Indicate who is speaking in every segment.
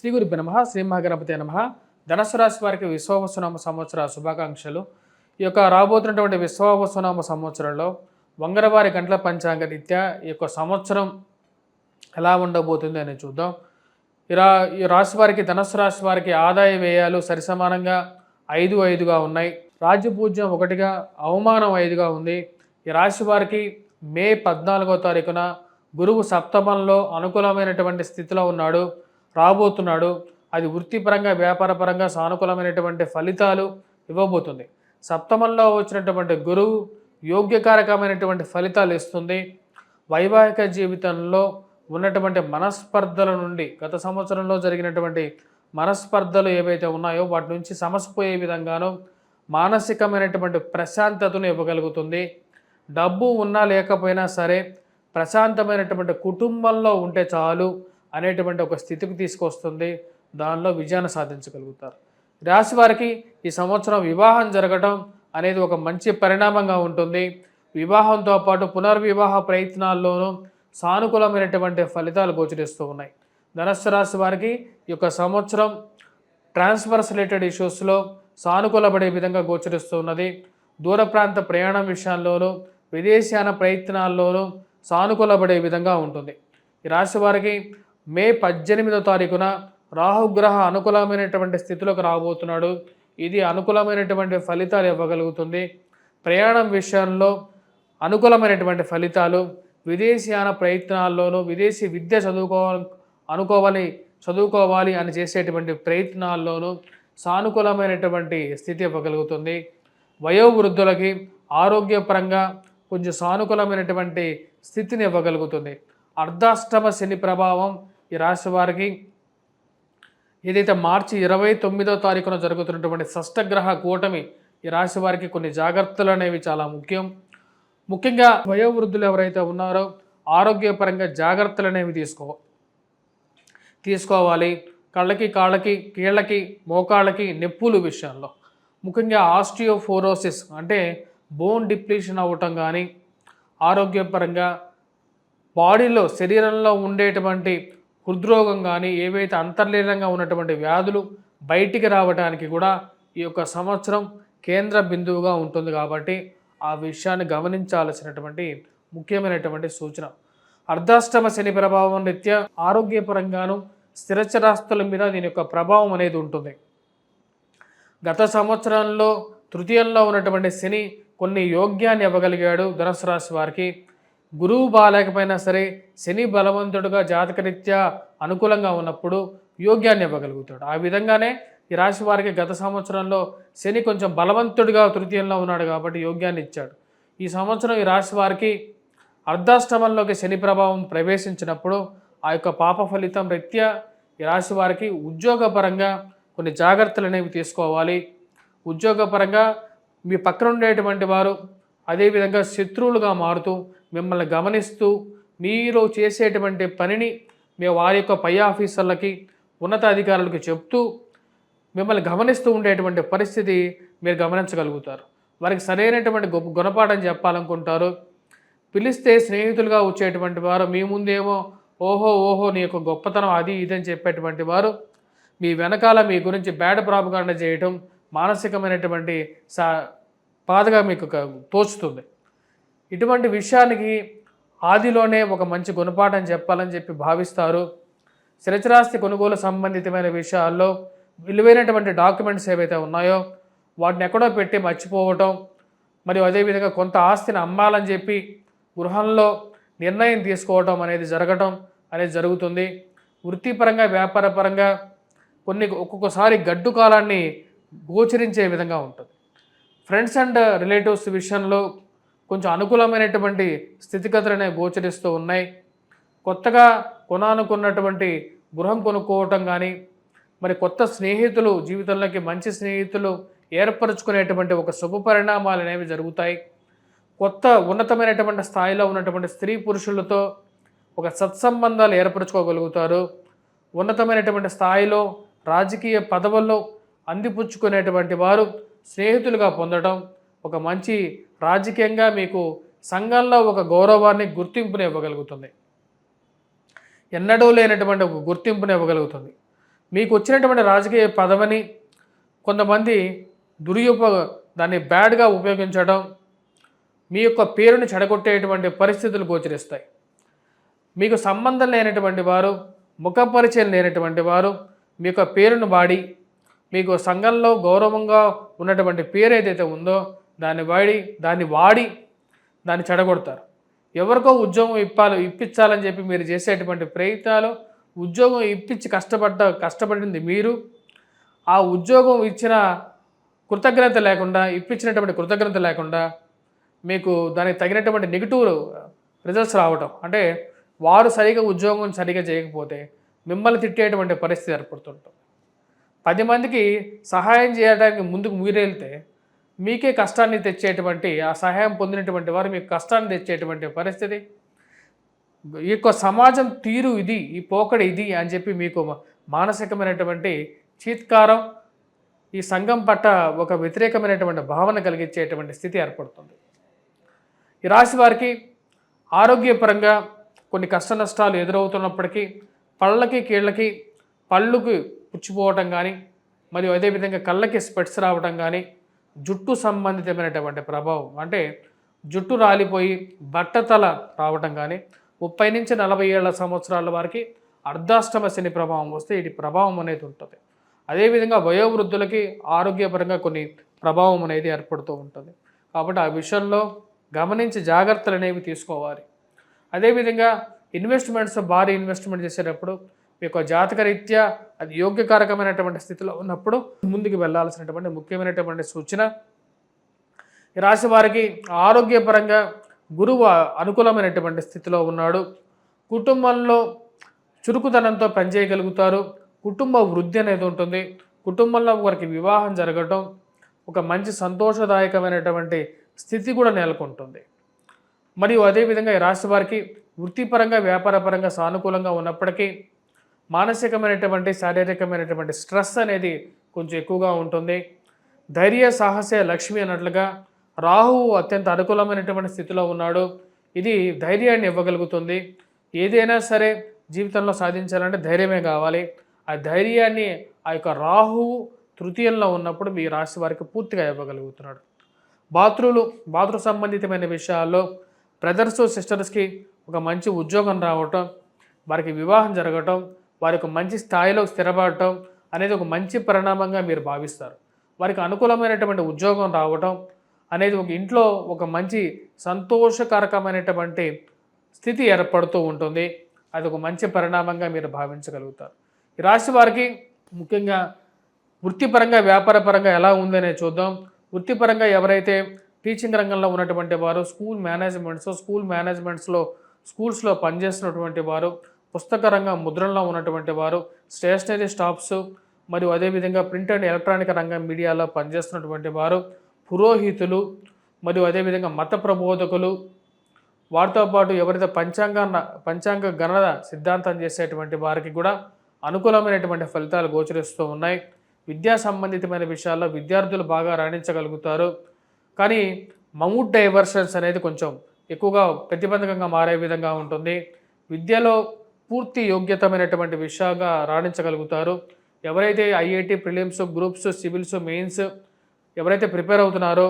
Speaker 1: శ్రీ గురుభ్యో నమః. శ్రీ మహాగణపతే నమః. ధనుసు రాశి వారికి విశ్వావసునామ సంవత్సర శుభాకాంక్షలు. ఈ యొక్క రాబోతున్నటువంటి విశ్వావసునామ సంవత్సరంలో వంగరవారి గంటల పంచాంగ రీత్యా ఈ యొక్క సంవత్సరం ఎలా ఉండబోతుంది అని చూద్దాం. ఈ రాశి వారికి, ధనుసు రాశి వారికి ఆదాయ వ్యయాలు సరిసమానంగా 5-5గా ఉన్నాయి. రాజ్యపూజ్యం 1గా, అవమానం 5గా ఉంది. ఈ రాశి వారికి మే 14వ తారీఖున గురువు సప్తమంలో అనుకూలమైనటువంటి స్థితిలో ఉన్నాడు, రాబోతున్నాడు. అది వృత్తిపరంగా, వ్యాపారపరంగా సానుకూలమైనటువంటి ఫలితాలు ఇవ్వబోతుంది. సప్తమంలో వచ్చినటువంటి గురువు యోగ్యకారకమైనటువంటి ఫలితాలు ఇస్తుంది. వైవాహిక జీవితంలో ఉన్నటువంటి మనస్పర్ధల నుండి, గత సంవత్సరంలో జరిగినటువంటి మనస్పర్ధలు ఏవైతే ఉన్నాయో వాటి నుంచి సమసిపోయే విధంగానూ మానసికమైనటువంటి ప్రశాంతతను ఇవ్వగలుగుతుంది. డబ్బు ఉన్నా లేకపోయినా సరే ప్రశాంతమైనటువంటి కుటుంబంలో ఉంటే చాలు అనేటువంటి ఒక స్థితికి తీసుకొస్తుంది. దానిలో విజయాన్ని సాధించగలుగుతారు. రాశి వారికి ఈ సంవత్సరం వివాహం జరగడం అనేది ఒక మంచి పరిణామంగా ఉంటుంది. వివాహంతో పాటు పునర్వివాహ ప్రయత్నాల్లోనూ సానుకూలమైనటువంటి ఫలితాలు గోచరిస్తూ ఉన్నాయి. ధనుస్సు రాశి వారికి ఈ యొక్క సంవత్సరం ట్రాన్స్ఫర్స్ రిలేటెడ్ ఇష్యూస్లో సానుకూలపడే విధంగా గోచరిస్తూ ఉన్నది. దూర ప్రాంత ప్రయాణం విషయాల్లోనూ, విదేశీయాన ప్రయత్నాల్లోనూ సానుకూలపడే విధంగా ఉంటుంది. ఈ రాశి వారికి మే 18వ తారీఖున రాహుగ్రహ అనుకూలమైనటువంటి స్థితిలోకి రాబోతున్నాడు. ఇది అనుకూలమైనటువంటి ఫలితాలు ఇవ్వగలుగుతుంది. ప్రయాణం విషయంలో అనుకూలమైనటువంటి ఫలితాలు, విదేశీయాన ప్రయత్నాల్లోనూ, విదేశీ విద్య చదువుకోవాలి అని చేసేటువంటి ప్రయత్నాల్లోనూ సానుకూలమైనటువంటి స్థితి ఇవ్వగలుగుతుంది. వయోవృద్ధులకి ఆరోగ్యపరంగా కొంచెం సానుకూలమైనటువంటి స్థితిని ఇవ్వగలుగుతుంది. అర్ధాష్టమ శని ప్రభావం ఈ రాశి వారికి ఏదైతే మార్చి 29వ తారీఖున జరుగుతున్నటువంటి షష్టగ్రహ కూటమి ఈ రాశి వారికి కొన్ని జాగ్రత్తలు అనేవి చాలా ముఖ్యంగా వయోవృద్ధులు ఎవరైతే ఉన్నారో ఆరోగ్యపరంగా జాగ్రత్తలు అనేవి తీసుకోవాలి. కళ్ళకి, కాళ్ళకి, కీళ్ళకి, మోకాళ్ళకి నొప్పులు విషయంలో, ముఖ్యంగా ఆస్టియోఫోరోసిస్ అంటే బోన్ డిప్లీషన్ అవ్వటం కానీ, ఆరోగ్యపరంగా బాడీలో, శరీరంలో ఉండేటువంటి హృద్రోగం కానీ, ఏవైతే అంతర్లీనంగా ఉన్నటువంటి వ్యాధులు బయటికి రావడానికి కూడా ఈ యొక్క సంవత్సరం కేంద్ర బిందువుగా ఉంటుంది. కాబట్టి ఆ విషయాన్ని గమనించాల్సినటువంటి ముఖ్యమైనటువంటి సూచన. అర్ధాష్టమ శని ప్రభావం రీత్యా ఆరోగ్యపరంగాను, స్థిరచరాస్తుల మీద దీని యొక్క ప్రభావం అనేది ఉంటుంది. గత సంవత్సరంలో తృతీయంలో ఉన్నటువంటి శని కొన్ని యోగ్యాన్ని ఇవ్వగలిగాడు ధనుసు రాశి వారికి. గురువు బాలేకపోయినా సరే శని బలవంతుడుగా జాతకరీత్యా అనుకూలంగా ఉన్నప్పుడు యోగ్యాన్ని ఇవ్వగలుగుతాడు. ఆ విధంగానే ఈ రాశి వారికి గత సంవత్సరంలో శని కొంచెం బలవంతుడిగా తృతీయంలో ఉన్నాడు కాబట్టి యోగ్యాన్ని ఇచ్చాడు. ఈ సంవత్సరం ఈ రాశి వారికి అర్ధాష్టమంలోకి శని ప్రభావం ప్రవేశించినప్పుడు ఆ యొక్క పాప ఫలితం రీత్యా ఈ రాశి వారికి ఉద్యోగపరంగా కొన్ని జాగ్రత్తలు అనేవి తీసుకోవాలి. ఉద్యోగపరంగా మీ పక్కన ఉండేటువంటి వారు అదేవిధంగా శత్రువులుగా మారుతూ మిమ్మల్ని గమనిస్తూ మీరు చేసేటువంటి పనిని మీ వారి యొక్క పై ఆఫీసర్లకి, ఉన్నత అధికారులకి చెప్తూ మిమ్మల్ని గమనిస్తూ ఉండేటువంటి పరిస్థితి మీరు గమనించగలుగుతారు. వారికి సరైనటువంటి గుణపాఠం చెప్పాలనుకుంటారు. పిలిస్తే స్నేహితులుగా వచ్చేటువంటి వారు మీ ముందేమో ఓహో నీ యొక్క గొప్పతనం అది ఇదని చెప్పేటువంటి వారు మీ వెనకాల మీ గురించి బ్యాడ్ ప్రాపగాండా చేయటం మానసికమైనటువంటి బాధగా మీకు తోచుతుంది. ఇటువంటి విషయానికి ఆదిలోనే ఒక మంచి గుణపాఠం చెప్పాలని చెప్పి భావిస్తారు. స్థిరచరాస్తి కొనుగోలు సంబంధితమైన విషయాల్లో విలువైనటువంటి డాక్యుమెంట్స్ ఏవైతే ఉన్నాయో వాటిని ఎక్కడో పెట్టి మర్చిపోవటం, మరియు అదేవిధంగా కొంత ఆస్తిని అమ్మాలని చెప్పి గృహంలో నిర్ణయం తీసుకోవటం అనేది జరుగుతుంది. వృత్తిపరంగా, వ్యాపారపరంగా ఒక్కొక్కసారి గడ్డు కాలాన్ని గోచరించే విధంగా ఉంటుంది. ఫ్రెండ్స్ అండ్ రిలేటివ్స్ విషయంలో కొంచెం అనుకూలమైనటువంటి స్థితిగతులనే గోచరిస్తూ ఉన్నాయి. కొత్తగా కొనాలనుకున్నటువంటి గృహం కొనుక్కోవటం కానీ, మరి కొత్త స్నేహితులు, జీవితంలోకి మంచి స్నేహితులు ఏర్పరచుకునేటువంటి ఒక శుభ పరిణామాలు అనేవి జరుగుతాయి. కొత్త ఉన్నతమైనటువంటి స్థాయిలో ఉన్నటువంటి స్త్రీ పురుషులతో ఒక సత్సంబంధాలు ఏర్పరచుకోగలుగుతారు. ఉన్నతమైనటువంటి స్థాయిలో రాజకీయ పదవుల్లో అందిపుచ్చుకునేటువంటి వారు స్నేహితులుగా పొందడం ఒక మంచి రాజకీయంగా మీకు సంఘంలో ఒక గౌరవాన్ని, గుర్తింపుని ఇవ్వగలుగుతుంది. ఎన్నడూ లేనటువంటి ఒక గుర్తింపుని ఇవ్వగలుగుతుంది. మీకు వచ్చినటువంటి రాజకీయ పదవిని కొంతమంది దాన్ని బ్యాడ్గా ఉపయోగించడం, మీ యొక్క పేరుని చెడగొట్టేటువంటి పరిస్థితులు గోచరిస్తాయి. మీకు సంబంధం లేనటువంటి వారు, ముఖపరిచయం లేనటువంటి వారు మీ యొక్క పేరును వాడి, మీకు సంఘంలో గౌరవంగా ఉన్నటువంటి పేరు ఏదైతే ఉందో దాన్ని వాడి దాన్ని చెడగొడతారు. ఎవరికో ఉద్యోగం ఇప్పించాలని చెప్పి మీరు చేసేటువంటి ప్రయత్నాలు, ఉద్యోగం ఇప్పించి కష్టపడింది మీరు, ఆ ఉద్యోగం ఇచ్చిన కృతజ్ఞత లేకుండా, ఇప్పించినటువంటి కృతజ్ఞత లేకుండా మీకు దానికి తగినటువంటి నెగిటివ్ రిజల్ట్స్ రావటం, అంటే వారు ఉద్యోగం సరిగా చేయకపోతే మిమ్మల్ని తిట్టేటువంటి పరిస్థితి ఏర్పడుతుంటుంది. 10 మందికి సహాయం చేయడానికి ముందుకు మీరెళ్తే మీకే కష్టాన్ని తెచ్చేటువంటి, ఆ సహాయం పొందినటువంటి వారు మీకు కష్టాన్ని తెచ్చేటువంటి పరిస్థితి. ఈ యొక్క సమాజం తీరు ఇది, ఈ పోకడ ఇది అని చెప్పి మీకు మానసికమైనటువంటి చీత్కారం, ఈ సంఘం పట్ల ఒక వ్యతిరేకమైనటువంటి భావన కలిగించేటువంటి స్థితి ఏర్పడుతుంది. ఈ రాశి వారికి ఆరోగ్యపరంగా కొన్ని కష్ట నష్టాలు ఎదురవుతున్నప్పటికీ కీళ్ళకి పళ్ళుకి పుచ్చిపోవటం కానీ, మరియు అదేవిధంగా కళ్ళకి స్పెట్స్ రావడం కానీ, జుట్టు సంబంధితమైనటువంటి ప్రభావం, అంటే జుట్టు రాలిపోయి బట్టతల రావటం కానీ, 30 నుంచి 40 ఏళ్ల సంవత్సరాల వారికి అర్ధాష్టమ శని ప్రభావం వస్తే ఇటు ప్రభావం అనేది ఉంటుంది. అదేవిధంగా వయోవృద్ధులకి ఆరోగ్యపరంగా కొన్ని ప్రభావం అనేది ఏర్పడుతూ ఉంటుంది. కాబట్టి ఆ విషయంలో గమనించి జాగ్రత్తలు అనేవి తీసుకోవాలి. అదేవిధంగా భారీ ఇన్వెస్ట్మెంట్ చేసేటప్పుడు మీ యొక్క జాతకరీత్యా అది యోగ్యకారకమైనటువంటి స్థితిలో ఉన్నప్పుడు ముందుకు వెళ్ళాల్సినటువంటి ముఖ్యమైనటువంటి సూచన. ఈ రాశి వారికి ఆరోగ్యపరంగా గురువు అనుకూలమైనటువంటి స్థితిలో ఉన్నాడు. కుటుంబంలో చురుకుదనంతో పనిచేయగలుగుతారు. కుటుంబ వృద్ధి అనేది ఉంటుంది. కుటుంబంలో ఒకరికి వివాహం జరగటం, ఒక మంచి సంతోషదాయకమైనటువంటి స్థితి కూడా నెలకొంటుంది. మరియు అదేవిధంగా ఈ రాశి వారికి వృత్తిపరంగా వ్యాపారపరంగా సానుకూలంగా ఉన్నప్పటికీ మానసికమైనటువంటి శారీరకమైనటువంటి స్ట్రెస్ అనేది కొంచెం ఎక్కువగా ఉంటుంది. ధైర్య సాహసే లక్ష్మి అన్నట్లుగా రాహువు అత్యంత అనుకూలమైనటువంటి స్థితిలో ఉన్నాడు. ఇది ధైర్యాన్ని ఇవ్వగలుగుతుంది. ఏదైనా సరే జీవితంలో సాధించాలంటే ధైర్యమే కావాలి. ఆ ధైర్యాన్ని ఆ యొక్క రాహువు తృతీయంలో ఉన్నప్పుడు మీ రాశి వారికి పూర్తిగా ఇవ్వగలుగుతున్నాడు. బాతృ సంబంధితమైన విషయాల్లో బ్రదర్స్ సిస్టర్స్కి ఒక మంచి ఉద్యోగం రావటం, వారికి వివాహం జరగటం, వారికి మంచి స్థాయిలో స్థిరపడటం అనేది ఒక మంచి పరిణామంగా మీరు భావిస్తారు. వారికి అనుకూలమైనటువంటి ఉద్యోగం రావటం అనేది ఒక ఇంట్లో ఒక మంచి సంతోషకరకమైనటువంటి స్థితి ఏర్పడుతూ ఉంటుంది. అది ఒక మంచి పరిణామంగా మీరు భావించగలుగుతారు. ఈ రాశి వారికి ముఖ్యంగా వృత్తిపరంగా వ్యాపారపరంగా ఎలా ఉందనే చూద్దాం. వృత్తిపరంగా ఎవరైతే టీచింగ్ రంగంలో ఉన్నటువంటి వారు, స్కూల్స్లో పనిచేస్తున్నటువంటి వారు, పుస్తక రంగం ముద్రణలో ఉన్నటువంటి వారు, స్టేషనరీ స్టాఫ్స్, మరియు అదేవిధంగా ప్రింట్ అండ్ ఎలక్ట్రానిక్ రంగం మీడియాలో పనిచేస్తున్నటువంటి వారు, పురోహితులు, మరియు అదేవిధంగా మత ప్రబోధకులు, వారితో పాటు ఎవరైతే పంచాంగ గణన సిద్ధాంతం చేసేటువంటి వారికి కూడా అనుకూలమైనటువంటి ఫలితాలు గోచరిస్తూ ఉన్నాయి. విద్యా సంబంధితమైన విషయాల్లో విద్యార్థులు బాగా రాణించగలుగుతారు. కానీ మౌత్ డైవర్షన్స్ అనేది కొంచెం ఎక్కువగా ప్రతిబంధకంగా మారే విధంగా ఉంటుంది. విద్యలో పూర్తి యోగ్యతమైనటువంటి విషయంగా రాణించగలుగుతారు. ఎవరైతే IIT prelims, groups, civils, mains ఎవరైతే ప్రిపేర్ అవుతున్నారో,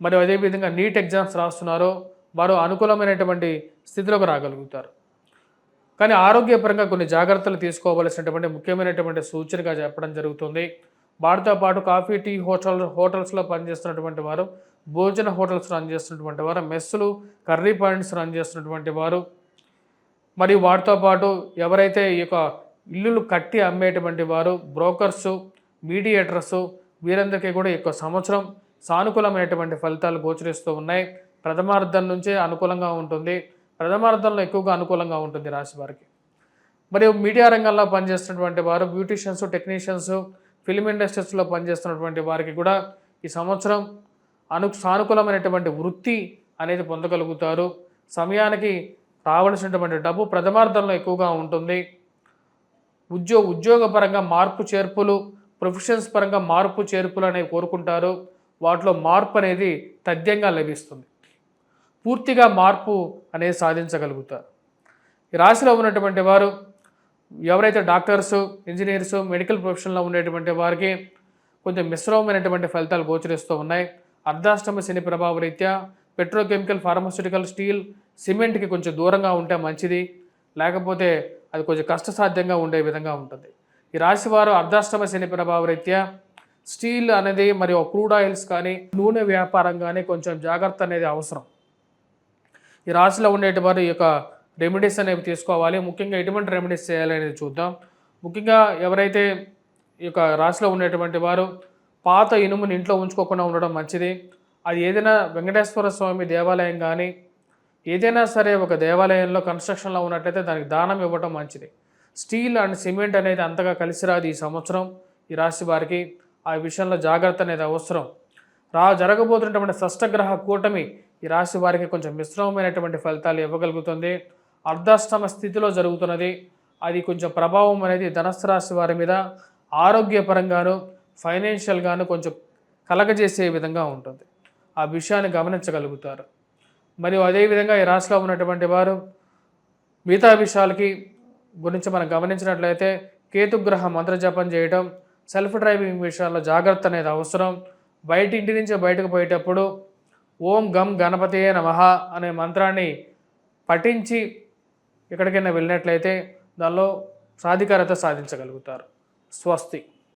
Speaker 1: మరియు అదేవిధంగా నీట్ ఎగ్జామ్స్ రాస్తున్నారో వారు అనుకూలమైనటువంటి స్థితిలోకి రాగలుగుతారు. కానీ ఆరోగ్యపరంగా కొన్ని జాగ్రత్తలు తీసుకోవలసినటువంటి ముఖ్యమైనటువంటి సూచనగా చెప్పడం జరుగుతుంది. వాటితో పాటు కాఫీ, టీ హోటల్స్లో పనిచేస్తున్నటువంటి వారు, భోజన హోటల్స్ రన్ చేస్తున్నటువంటి వారు, మెస్సులు, కర్రీ పాయింట్స్ రన్ చేస్తున్నటువంటి వారు, మరియు వాటితో పాటు ఎవరైతే ఈ యొక్క ఇల్లులు కట్టి అమ్మేటువంటి వారు, బ్రోకర్సు, మీడియేటర్సు, వీరందరికీ కూడా ఈ యొక్క సంవత్సరం సానుకూలమైనటువంటి ఫలితాలు గోచరిస్తూ ఉన్నాయి. ప్రథమార్థం నుంచే అనుకూలంగా ఉంటుంది. ప్రథమార్థంలో ఎక్కువగా అనుకూలంగా ఉంటుంది రాశి వారికి. మరియు మీడియా రంగంలో పనిచేస్తున్నటువంటి వారు, బ్యూటీషియన్స్, టెక్నీషియన్స్, ఫిల్మ్ ఇండస్ట్రీస్లో పనిచేస్తున్నటువంటి వారికి కూడా ఈ సంవత్సరం సానుకూలమైనటువంటి వృత్తి అనేది పొందగలుగుతారు. సమయానికి రావాల్సినటువంటి డబ్బు ప్రథమార్థంలో ఎక్కువగా ఉంటుంది. ఉద్యోగపరంగా మార్పు చేర్పులు, ప్రొఫెషన్స్ పరంగా మార్పు చేర్పులు అనేవి కోరుకుంటారు. వాటిలో మార్పు అనేది తథ్యంగా లభిస్తుంది. పూర్తిగా మార్పు అనేది సాధించగలుగుతారు. ఈ రాశిలో ఉన్నటువంటి వారు ఎవరైతే డాక్టర్స్, ఇంజనీర్స్, మెడికల్ ప్రొఫెషన్లో ఉండేటువంటి వారికి కొంచెం మిశ్రమమైనటువంటి ఫలితాలు గోచరిస్తూ ఉన్నాయి. అర్ధాష్టమ శని ప్రభావ రీత్యా పెట్రోకెమికల్, ఫార్మాస్యూటికల్, స్టీల్, సిమెంట్కి కొంచెం దూరంగా ఉంటే మంచిది. లేకపోతే అది కొంచెం కష్టసాధ్యంగా ఉండే విధంగా ఉంటుంది. ఈ రాశి వారు అర్ధాష్టమ శని ప్రభావ రీత్యా స్టీల్ అనేది మరియు క్రూడ్ ఆయిల్స్ కానీ నూనె వ్యాపారం కానీ కొంచెం జాగ్రత్త అనేది అవసరం. ఈ రాశిలో ఉండేటి వారు ఈ యొక్క రెమెడీస్ అనేవి తీసుకోవాలి. ముఖ్యంగా ఎటువంటి రెమెడీస్ చేయాలి అనేది చూద్దాం. ముఖ్యంగా ఎవరైతే ఈ యొక్క రాశిలో ఉండేటువంటి వారు పాత ఇనుముని ఇంట్లో ఉంచుకోకుండా ఉండడం మంచిది. అది ఏదైనా వెంకటేశ్వర స్వామి దేవాలయం కానీ ఏదైనా సరే ఒక దేవాలయంలో కన్స్ట్రక్షన్లో ఉన్నట్లయితే దానికి దానం ఇవ్వడం మంచిది. స్టీల్ అండ్ సిమెంట్ అనేది అంతగా కలిసి రాదు ఈ సంవత్సరం ఈ రాశి వారికి. ఆ విషయంలో జాగ్రత్త అనేది అవసరం. జరగబోతున్నటువంటి షష్టగ్రహ కూటమి ఈ రాశి వారికి కొంచెం మిశ్రమమైనటువంటి ఫలితాలు ఇవ్వగలుగుతుంది. అర్ధాష్టమ స్థితిలో జరుగుతున్నది. అది కొంచెం ప్రభావం అనేది ధనుస్సు రాశి వారి మీద ఆరోగ్యపరంగాను ఫైనాన్షియల్గాను కొంచెం కలగజేసే విధంగా ఉంటుంది. ఆ విషయాన్ని గమనించగలుగుతారు. మరియు అదేవిధంగా ఈ రాశిలో ఉన్నటువంటి వారు మిగతా విషయాలకి గురించి మనం గమనించినట్లయితే కేతుగ్రహ మంత్రజపం చేయటం, సెల్ఫ్ డ్రైవింగ్ విషయాల్లో జాగ్రత్త అనేది అవసరం. ఇంటి నుంచి బయటకు పోయేటప్పుడు ఓం గం గణపతియే నమః అనే మంత్రాన్ని పఠించి ఎక్కడికైనా వెళ్ళినట్లయితే దానిలో సాధికారత సాధించగలుగుతారు. స్వస్తి.